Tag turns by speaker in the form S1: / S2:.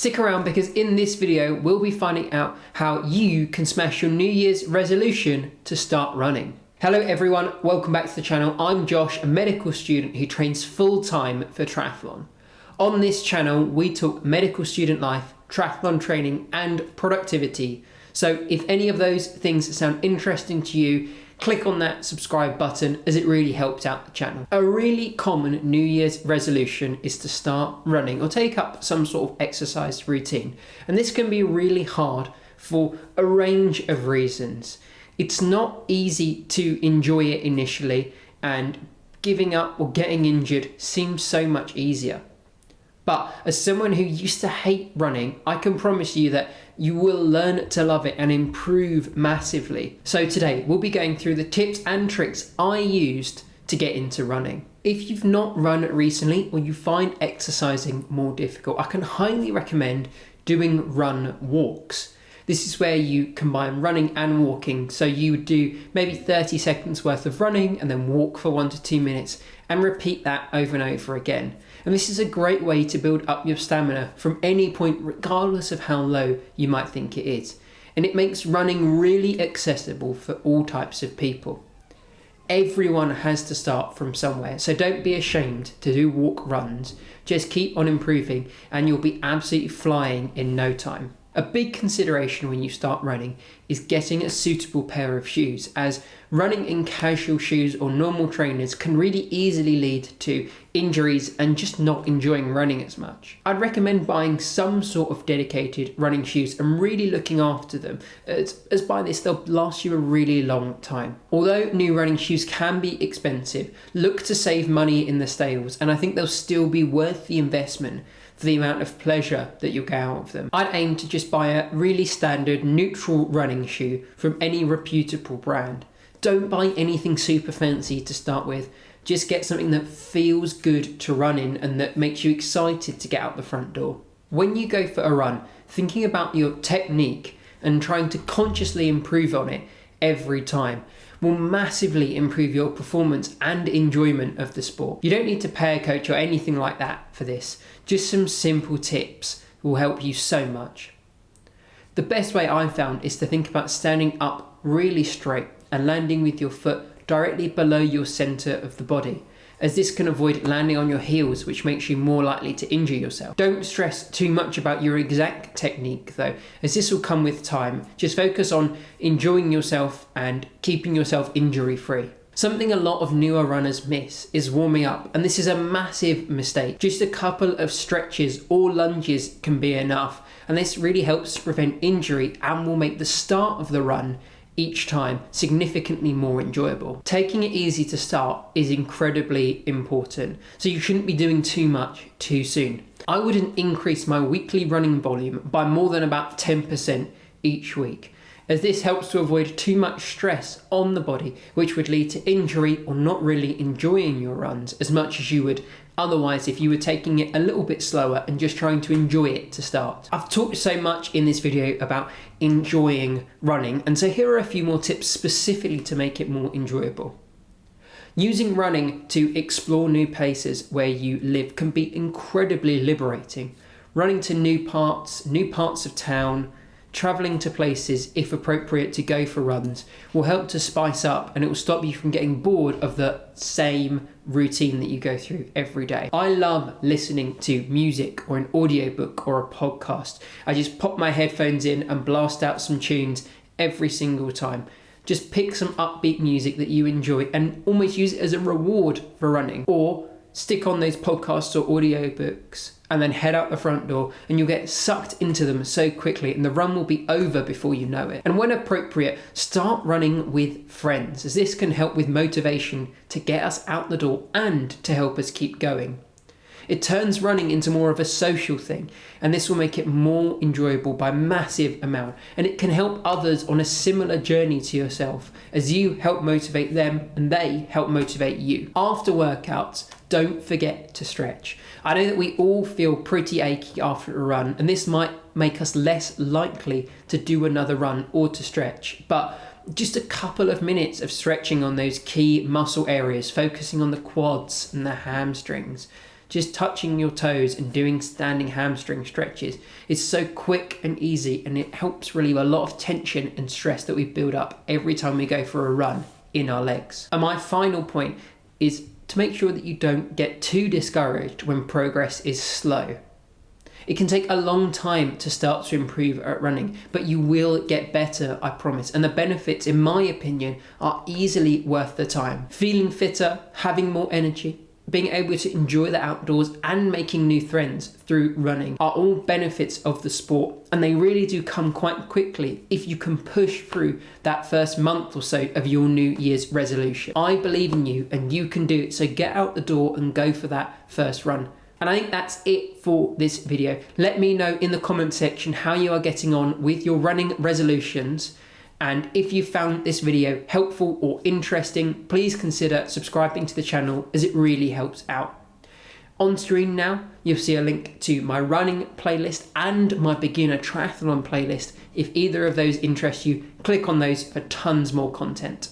S1: Stick around because in this video we'll be finding out how you can smash your New Year's resolution to start running. Hello everyone, welcome back to the channel. I'm Josh, a medical student who trains full-time for triathlon. On this channel we talk medical student life, triathlon training and productivity. So if any of those things sound interesting to you, click on that subscribe button as it really helps out the channel. A really common New Year's resolution is to start running or take up some sort of exercise routine. And this can be really hard for a range of reasons. It's not easy to enjoy it initially, and giving up or getting injured seems so much easier. But as someone who used to hate running, I can promise you that you will learn to love it and improve massively. So today we'll be going through the tips and tricks I used to get into running. If you've not run recently or you find exercising more difficult, I can highly recommend doing run walks. This is where you combine running and walking. So you would do maybe 30 seconds worth of running and then walk for 1 to 2 minutes and repeat that over and over again. And this is a great way to build up your stamina from any point, regardless of how low you might think it is. And it makes running really accessible for all types of people. Everyone has to start from somewhere, so don't be ashamed to do walk runs. Just keep on improving and you'll be absolutely flying in no time. A big consideration when you start running is getting a suitable pair of shoes, as running in casual shoes or normal trainers can really easily lead to injuries and just not enjoying running as much. I'd recommend buying some sort of dedicated running shoes and really looking after them, as by this they'll last you a really long time. Although new running shoes can be expensive, look to save money in the sales, and I think they'll still be worth the investment for the amount of pleasure that you'll get out of them. I'd aim to just buy a really standard neutral running shoe from any reputable brand. Don't buy anything super fancy to start with. Just get something that feels good to run in and that makes you excited to get out the front door. When you go for a run, thinking about your technique and trying to consciously improve on it every time will massively improve your performance and enjoyment of the sport. You don't need to pay a coach or anything like that for this. Just some simple tips will help you so much. The best way I've found is to think about standing up really straight and landing with your foot directly below your center of the body, as this can avoid landing on your heels, which makes you more likely to injure yourself. Don't stress too much about your exact technique though, as this will come with time. Just focus on enjoying yourself and keeping yourself injury free. Something a lot of newer runners miss is warming up, and this is a massive mistake. Just a couple of stretches or lunges can be enough, and this really helps to prevent injury and will make the start of the run each time significantly more enjoyable. Taking it easy to start is incredibly important, so you shouldn't be doing too much too soon. I wouldn't increase my weekly running volume by more than about 10% each week, as this helps to avoid too much stress on the body, which would lead to injury or not really enjoying your runs as much as you would otherwise if you were taking it a little bit slower and just trying to enjoy it to start. I've talked so much in this video about enjoying running, and so here are a few more tips specifically to make it more enjoyable. Using running to explore new places where you live can be incredibly liberating. Running to new parts of town, traveling to places, if appropriate, to go for runs will help to spice up, and it will stop you from getting bored of the same routine that you go through every day. I love listening to music or an audiobook or a podcast. I just pop my headphones in and blast out some tunes every single time. Just pick some upbeat music that you enjoy and almost use it as a reward for running, or stick on those podcasts or audiobooks and then head out the front door, and you'll get sucked into them so quickly and the run will be over before you know it. And when appropriate, start running with friends, as this can help with motivation to get us out the door and to help us keep going. It turns running into more of a social thing, and this will make it more enjoyable by a massive amount, and it can help others on a similar journey to yourself, as you help motivate them and they help motivate you. After workouts, don't forget to stretch. I know that we all feel pretty achy after a run, and this might make us less likely to do another run or to stretch, but just a couple of minutes of stretching on those key muscle areas, focusing on the quads and the hamstrings, just touching your toes and doing standing hamstring stretches is so quick and easy, and it helps relieve a lot of tension and stress that we build up every time we go for a run in our legs. And my final point is to make sure that you don't get too discouraged when progress is slow. It can take a long time to start to improve at running, but you will get better, I promise. And the benefits, in my opinion, are easily worth the time. Feeling fitter, having more energy, being able to enjoy the outdoors and making new friends through running are all benefits of the sport, and they really do come quite quickly if you can push through that first month or so of your New Year's resolution. I believe in you and you can do it, so get out the door and go for that first run. And I think that's it for this video. Let me know in the comment section how you are getting on with your running resolutions. And if you found this video helpful or interesting, please consider subscribing to the channel, as it really helps out. On screen now, you'll see a link to my running playlist and my beginner triathlon playlist. If either of those interest you, click on those for tons more content.